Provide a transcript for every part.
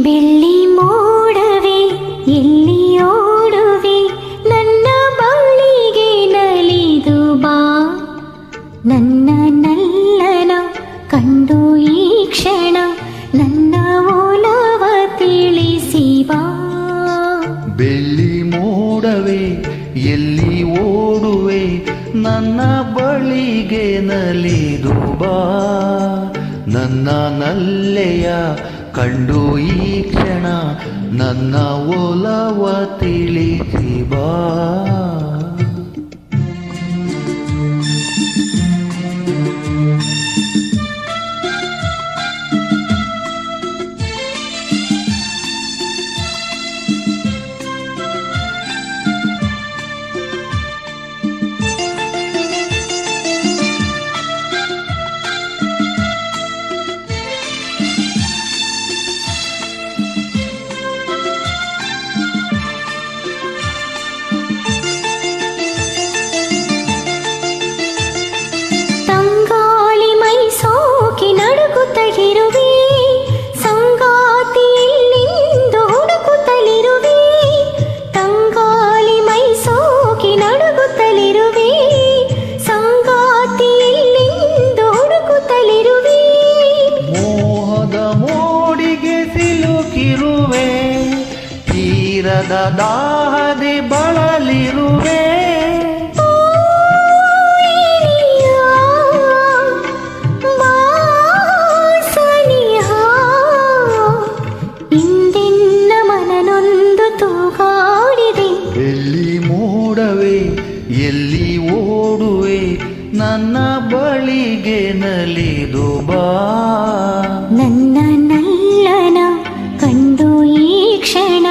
ಬೆಳ್ಳಿ ಮೋಡವೇ ಎಲ್ಲಿ ಓಡುವೆ, ನನ್ನ ಬಳಿಗೆ ನಲಿದು ಬಾ. ನನ್ನ ನಲ್ಲನ ಕಂಡು ಈ ಕ್ಷಣ ನನ್ನ ಒಲವ ತಿಳಿಸಿ ಬಾ. ಬೆಳ್ಳಿ ಮೋಡವೇ ಎಲ್ಲಿ ಓಡುವೆ, ನನ್ನ ಬಳಿಗೆ ನಲಿದು ಬಾ. ನನ್ನ ನಲ್ಲೆಯ ಕಂಡು ಈ ಕ್ಷಣ ನನ್ನ ಒಲವ ತಿಳಿಸಿ ಬಾ. ತೀರದ ದಾಹದೆ ಬಳಲಿರುವೆ, ಇಂದಿನ ಮನನೊಂದು ತೂಗಾಡಿದೆ. ಬೆಳ್ಳಿ ಮೋಡವೇ ಎಲ್ಲಿ ಓಡುವೆ, ನನ್ನ ಬಳಿಗೆ ನಲಿದು ಬಾ. ನನ್ನ ನಲ್ಲನ ಕಂಡು ಈ ಕ್ಷಣ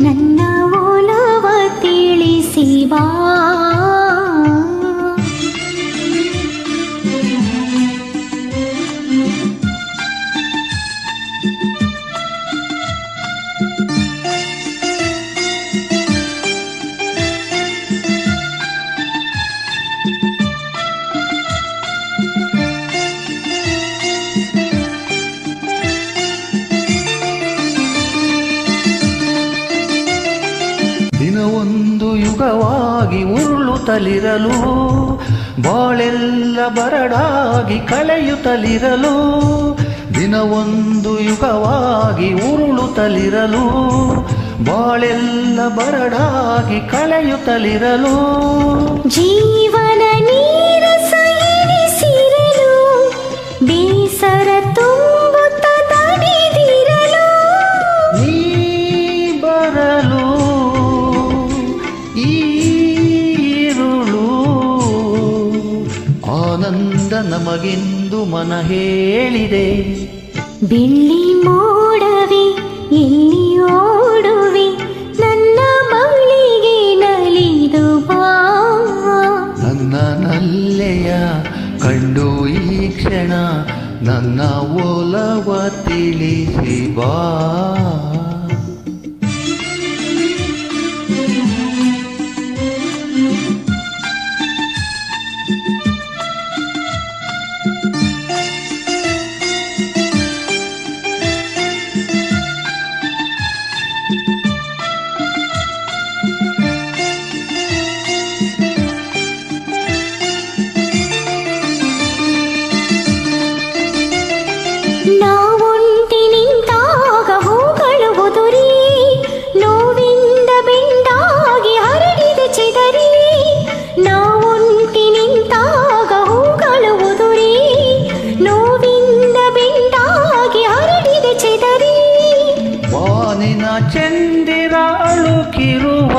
ನನ್ನ ಒಲವ ತಿಳಿಸಿ ಬಾ. ದಿನವೊಂದು ಯುಗವಾಗಿ ಉರುಳುತ್ತಲಿರಲು, ಬಾಳೆಲ್ಲ ಬರಡಾಗಿ ಕಳೆಯುತ್ತಲಿರಲು. ದಿನವೊಂದು ಯುಗವಾಗಿ ಉರುಳುತ್ತಲಿರಲು, ಬಾಳೆಲ್ಲ ಬರಡಾಗಿ ಕಳೆಯುತ್ತಲಿರಲು. ಜೀವನ ನೀರಸ ಎನಿಸಿರಲು, ಬೇಸರ ತುಂಬುತ್ತ ತಡೆದಿರಲು. ನೀ ಬರಲು ಈರುಳು ಆನಂದ ನಮಗೆಂದು ಮನ ಹೇಳಿದೆ. ಬೆಳ್ಳಿ ಮೋಡವೇ ಎಲ್ಲಿ ಓಡುವೆ, ನನ್ನ ಬಳಿಗೆ ನಲಿದು ಬಾ. ನನ್ನ ನಲ್ಲೆಯ ಕಂಡು ಈ ಕ್ಷಣ ನನ್ನ ಒಲವ ತಿಳಿಸಿ ಬಾ. ನಾವೊಂಟಿ ನಿಂತಾಗ ಹೂಗಳು ಉದುರಿ, ನೋವಿಂದ ಬೆಂಡಾಗಿ ಹರಡಿದ ಚೆದರಿ. ನಾವೊಂಟಿ ನಿಂತಾಗ ಹೂಗಳು ಉದುರಿ, ನೋವಿಂದ ಬೆಂಡಾಗಿ ಹರಡಿದ ಚೆದರಿ. ವಾನಿನ ಚಂದಿರ ಅಳುಕಿರುವ,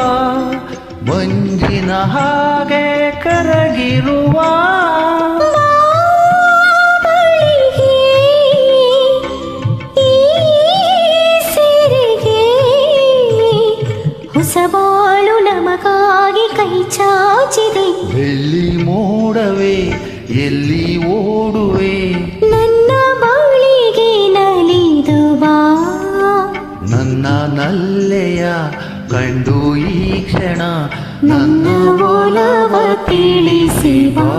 ಮಂಜಿನ ಹಾಗೆ ಕರಗಿರುವ. ಹೊಸಬಾಳು ನಮಗಾಗಿ ಕೈ ಚಾಚಿದೆ. ಬೆಳ್ಳಿ ಮೋಡವೇ ಎಲ್ಲಿ ಓಡುವೆ, ನನ್ನ ಬಳಿಗೆ ನಲಿದು ಬಾ. ನನ್ನ ನಲ್ಲೆಯ ಕಂಡು ಈ ಕ್ಷಣ ನನ್ನ ಒಲವ ತಿಳಿಸಿ ಬಾ.